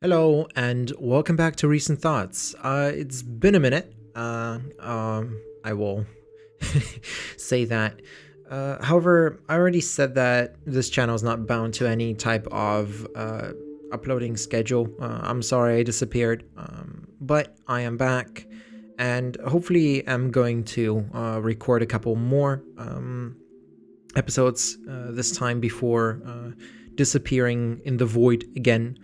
Hello, and welcome back to Recent Thoughts. It's been a minute. I will say that. However, I already said that this channel is not bound to any type of uploading schedule. I'm sorry I disappeared, but I am back, and hopefully I'm going to record a couple more episodes this time before disappearing in the void again.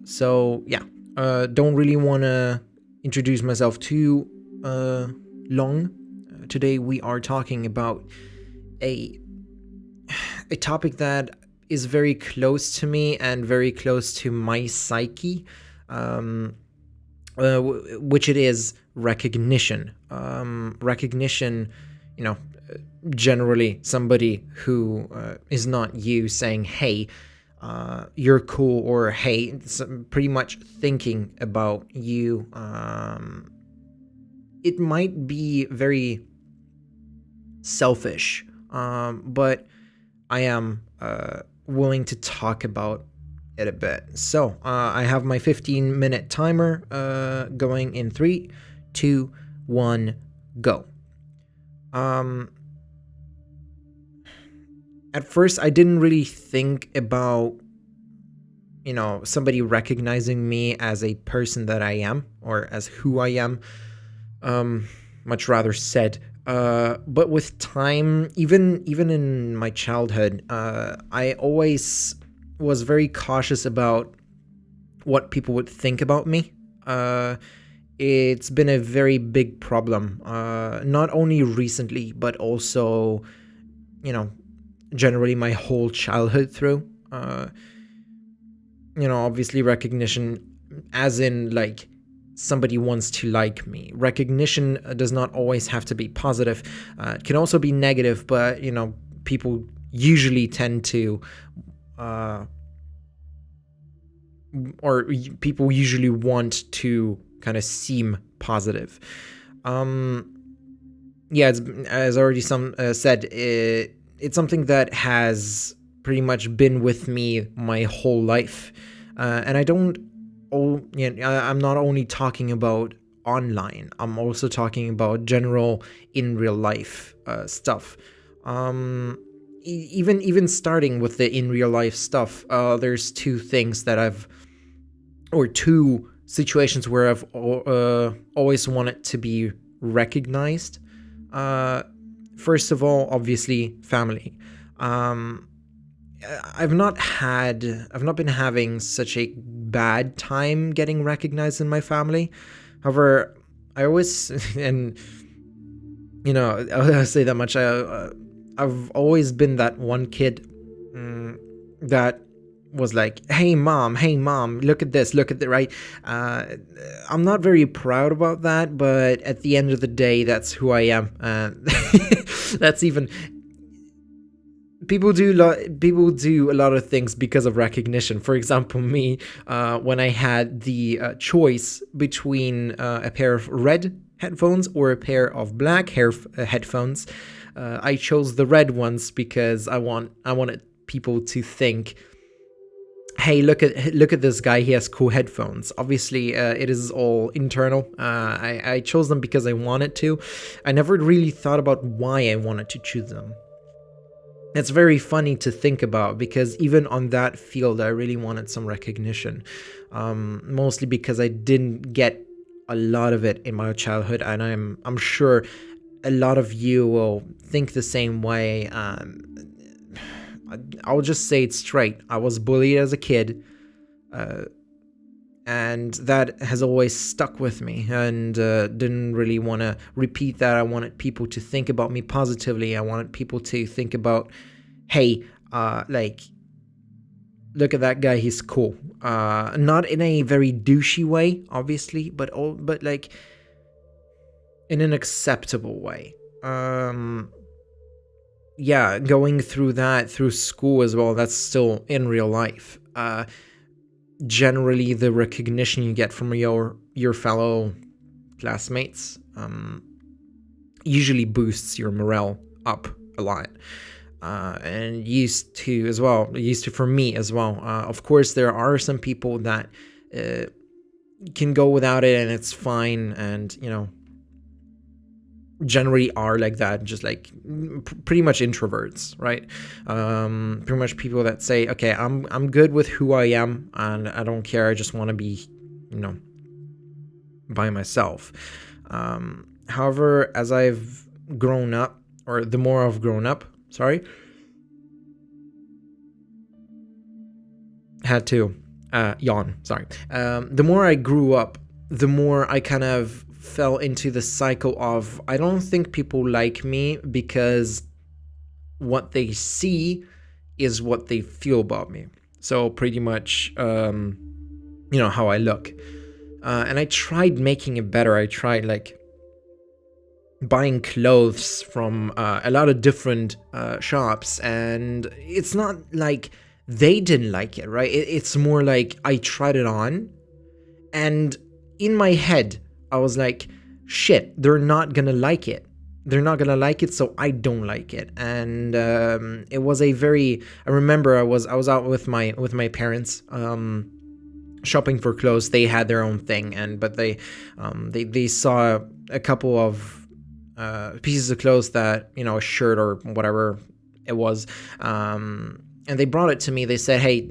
So yeah, don't really want to introduce myself too long. Today we are talking about a topic that is very close to me and very close to my psyche, which it is recognition. Recognition, you know, generally somebody who is not you saying, hey, you're cool, or hey, pretty much thinking about you. It might be very selfish, but I am willing to talk about it a bit. So I have my 15-minute timer going in 3, 2, 1, go. At first, I didn't really think about, somebody recognizing me as a person that I am, or as who I am. Much rather said. But with time, even in my childhood, I always was very cautious about what people would think about me. It's been a very big problem, not only recently, but also, generally my whole childhood through. Obviously recognition, as in like somebody wants to like me. Recognition does not always have to be positive. It can also be negative, but people usually tend to, or people usually want to kind of seem positive. Yeah, it's, as already said, it's something that has pretty much been with me my whole life, and I'm not only talking about online. I'm also talking about general in real life stuff. Even starting with the in real life stuff, there's two situations where I've always wanted to be recognized. First of all, obviously, family. I've not been having such a bad time getting recognized in my family. However, I always, and I'll say that much. I've always been that one kid that was like, hey mom, look at this, look at the right. I'm not very proud about that, but at the end of the day, that's who I am. That's even. People do a lot of things because of recognition. For example, me, when I had the choice between a pair of red headphones or a pair of black headphones, I chose the red ones because I wanted people to think, hey, look at this guy, he has cool headphones. Obviously, it is all internal. I chose them because I wanted to. I never really thought about why I wanted to choose them. It's very funny to think about, because even on that field, I really wanted some recognition, mostly because I didn't get a lot of it in my childhood, and I'm sure a lot of you will think the same way. I'll just say it straight. I was bullied as a kid, and that has always stuck with me, and didn't really want to repeat that. I wanted people to think about me positively. I wanted people to think about, hey, like, look at that guy, he's cool. Not in a very douchey way, obviously, but like in an acceptable way. Yeah, going through school as well, that's still in real life. Generally, the recognition you get from your fellow classmates usually boosts your morale up a lot. and used to for me as well. Of course, there are some people that can go without it and it's fine, and generally are like that, just like pretty much introverts, right? Pretty much people that say, okay, I'm good with who I am and I don't care, I just want to be by myself. However, as I've grown up, or the more I've grown up, had to yawn, sorry. The more I grew up, the more I kind of fell into the cycle of, I don't think people like me because what they see is what they feel about me. So pretty much, how I look. And I tried making it better. I tried like buying clothes from a lot of different shops, and it's not like they didn't like it, right? It's more like I tried it on, and in my head I was like, shit, they're not gonna like it. They're not gonna like it, so I don't like it. And it was a very. I remember I was out with my parents, shopping for clothes. They had their own thing, but they saw a couple of pieces of clothes that, a shirt or whatever it was, and they brought it to me. They said, hey,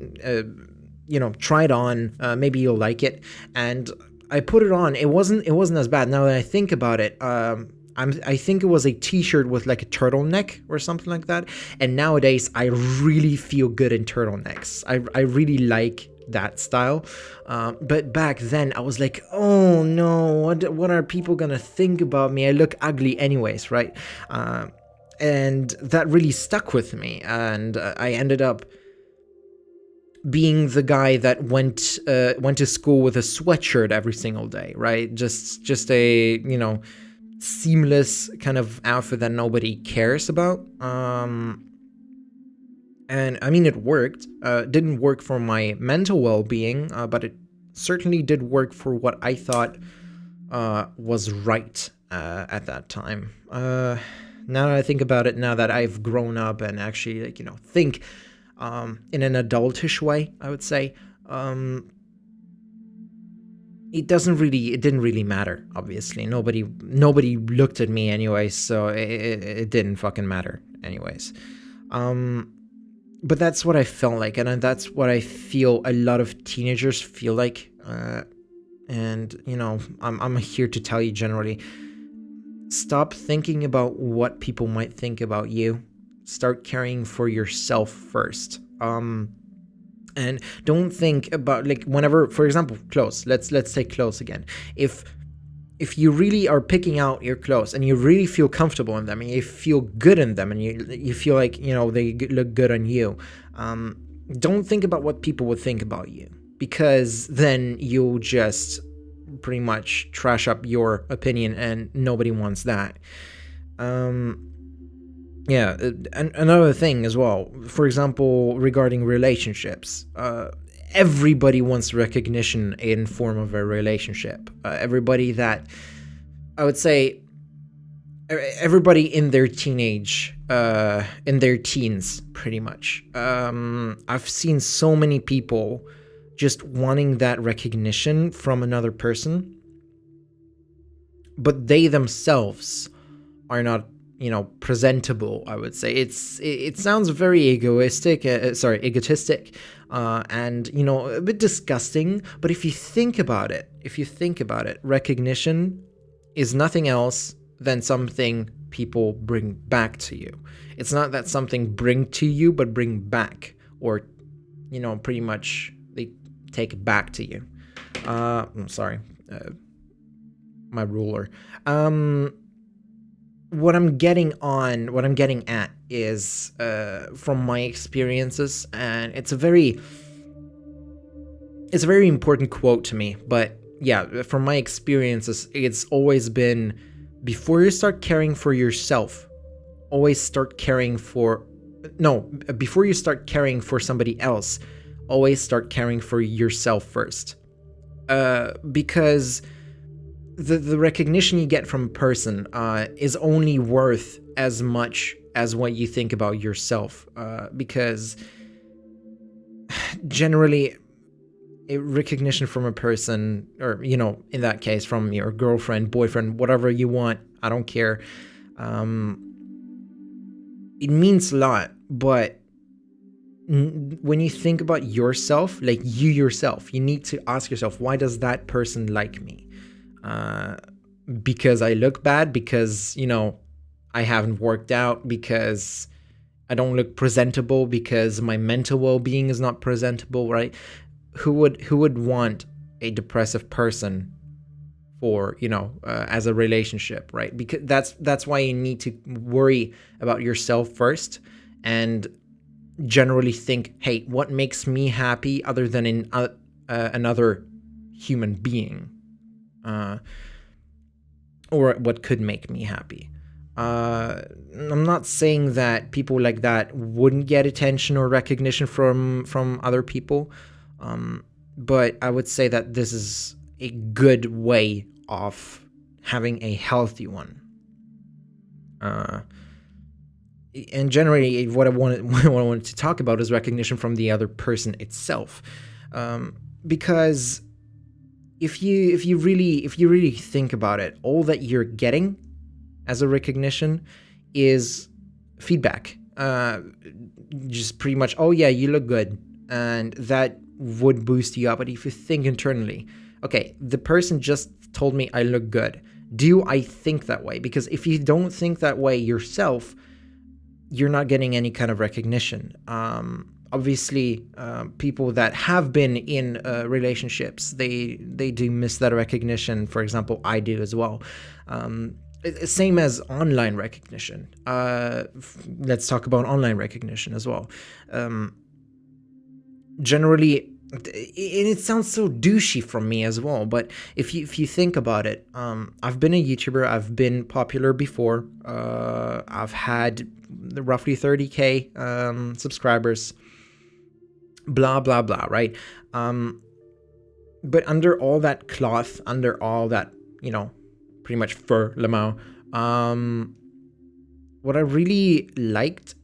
try it on, maybe you'll like it. And I put it on. It wasn't as bad. Now that I think about it, I think it was a t-shirt with like a turtleneck or something like that. And nowadays I really feel good in turtlenecks. I really like that style. But back then I was like, oh no, what are people gonna think about me? I look ugly anyways, right? And that really stuck with me. And I ended up being the guy that went to school with a sweatshirt every single day, right? Just a seamless kind of outfit that nobody cares about. And I mean, it worked. Didn't work for my mental well-being, but it certainly did work for what I thought was right at that time. Now that I think about it, now that I've grown up and actually think in an adultish way, I would say, it didn't really matter. Obviously, nobody looked at me anyways, so it didn't fucking matter anyways. But that's what I felt like, and that's what I feel a lot of teenagers feel like. And I'm here to tell you generally, stop thinking about what people might think about you. Start caring for yourself first. And don't think about, like, whenever, for example, clothes. Let's take clothes again. If you really are picking out your clothes and you really feel comfortable in them and you feel good in them and you feel like they look good on you, don't think about what people would think about you, because then you'll just pretty much trash up your opinion, and nobody wants that. Yeah, and another thing as well, for example, regarding relationships, everybody wants recognition in form of a relationship. Everybody that, I would say, everybody in their teens, pretty much. I've seen so many people just wanting that recognition from another person, but they themselves are not presentable. I would say it sounds very egotistic, and a bit disgusting, but if you think about it, recognition is nothing else than something people bring back to you. It's not that something bring to you, but bring back, or pretty much they take it back to you. I'm sorry, my ruler. What I'm getting at is from my experiences, and it's a very important quote to me, but yeah, from my experiences, it's always been, before you start caring for yourself, before you start caring for somebody else, always start caring for yourself first. Because the recognition you get from a person is only worth as much as what you think about yourself, because generally a recognition from a person, or in that case from your girlfriend, boyfriend, whatever you want, I don't care, it means a lot. But when you think about yourself, like you yourself, you need to ask yourself, why does that person like me? Because I look bad, because I haven't worked out, because I don't look presentable, because my mental well-being is not presentable, right? Who would want a depressive person for as a relationship, right? Because that's why you need to worry about yourself first, and generally think, hey, what makes me happy other than in another human being, or what could make me happy. I'm not saying that people like that wouldn't get attention or recognition from other people, but I would say that this is a good way of having a healthy one. And generally, what I wanted to talk about is recognition from the other person itself, because if you really think about it, all that you're getting as a recognition is feedback. Just pretty much, oh yeah, you look good, and that would boost you up. But if you think internally, okay, the person just told me I look good, do I think that way? Because if you don't think that way yourself, you're not getting any kind of recognition. Obviously, people that have been in relationships, they do miss that recognition. For example, I do as well. Same as online recognition. Let's talk about online recognition as well. Generally, and it sounds so douchey from me as well, but if you think about it, I've been a YouTuber, I've been popular before, I've had roughly 30k subscribers, blah blah blah, right? But under all that cloth, under all that, pretty much fur, lemao, what I really liked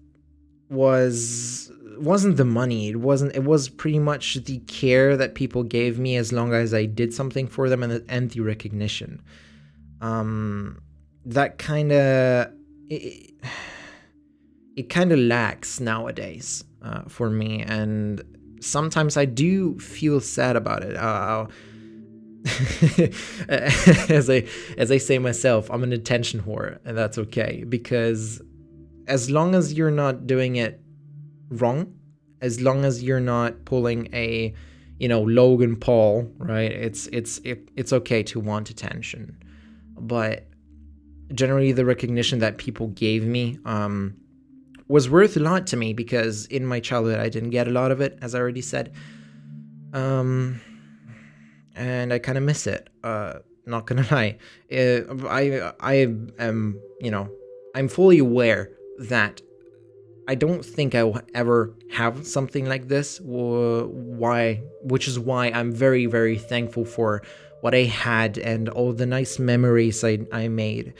wasn't the money. It was pretty much the care that people gave me as long as I did something for them, and the recognition. That kind of it kind of lacks nowadays for me, and sometimes I do feel sad about it. As I say myself, I'm an attention whore, and that's okay, because as long as you're not doing it wrong, as long as you're not pulling a Logan Paul, right, it's okay to want attention. But generally, the recognition that people gave me was worth a lot to me, because in my childhood I didn't get a lot of it, as I already said, and I kind of miss it. Not gonna lie, I am I'm fully aware that I don't think I will ever have something like this, which is why I'm very, very thankful for what I had and all the nice memories I made.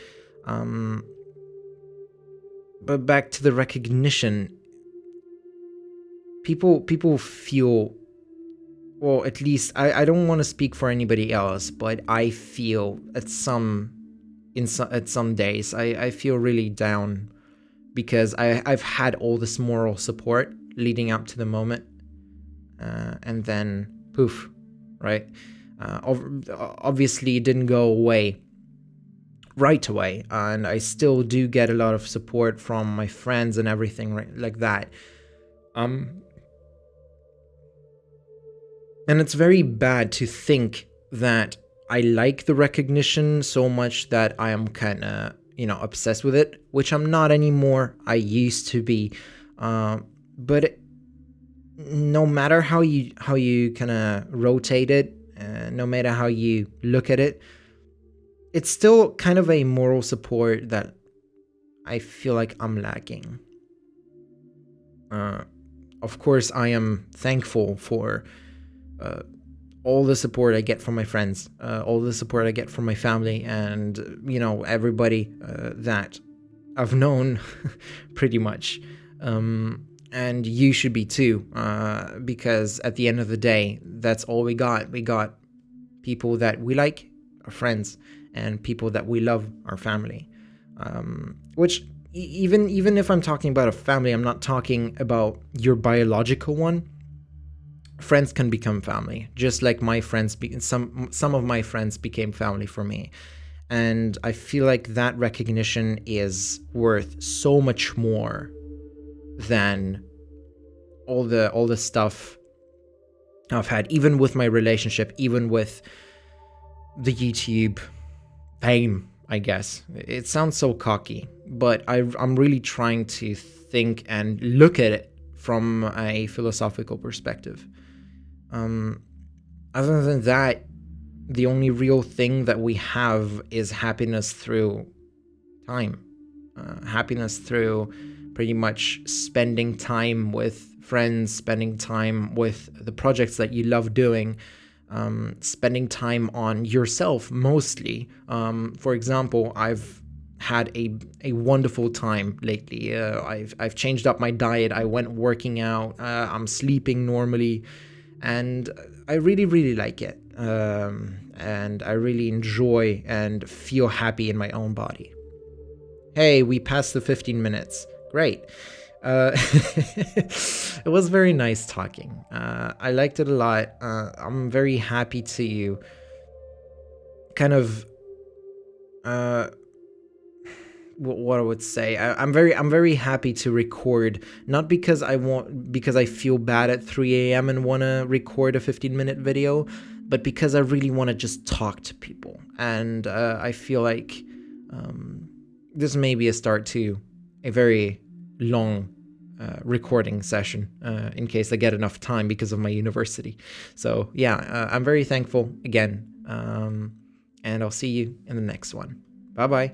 But back to the recognition, people feel, well, at least I don't want to speak for anybody else, but I feel at some days I feel really down, because I've had all this moral support leading up to the moment, and then poof, right? Obviously it didn't go away right away, and I still do get a lot of support from my friends and everything, right, like that. And it's very bad to think that I like the recognition so much that I am kind of obsessed with it, which I'm not anymore. I used to be, but no matter how you kind of rotate it, no matter how you look at it, it's still kind of a moral support that I feel like I'm lacking. Of course, I am thankful for all the support I get from my friends, all the support I get from my family, and everybody that I've known pretty much. And you should be too, because at the end of the day, that's all we got. We got people that we like, our friends, and people that we love, our family. Which even if I'm talking about a family, I'm not talking about your biological one. Friends can become family, just like my friends. Some of my friends became family for me, and I feel like that recognition is worth so much more than all the stuff I've had, even with my relationship, even with the YouTube fame, I guess. It sounds so cocky, but I'm really trying to think and look at it from a philosophical perspective. Other than that, the only real thing that we have is happiness through time. Happiness through pretty much spending time with friends, spending time with the projects that you love doing, spending time on yourself mostly. For example, I've had a wonderful time lately. I've changed up my diet. I went working out. I'm sleeping normally, and I really, really like it. And I really enjoy and feel happy in my own body. Hey, we passed the 15 minutes. Great. It was very nice talking. I liked it a lot. I'm very happy to kind of what I would say. I'm very happy to record, not because I feel bad at 3 a.m. and want to record a 15-minute video, but because I really want to just talk to people. And I feel like this may be a start to a very long recording session in case I get enough time because of my university. So yeah, I'm very thankful again, and I'll see you in the next one. Bye bye.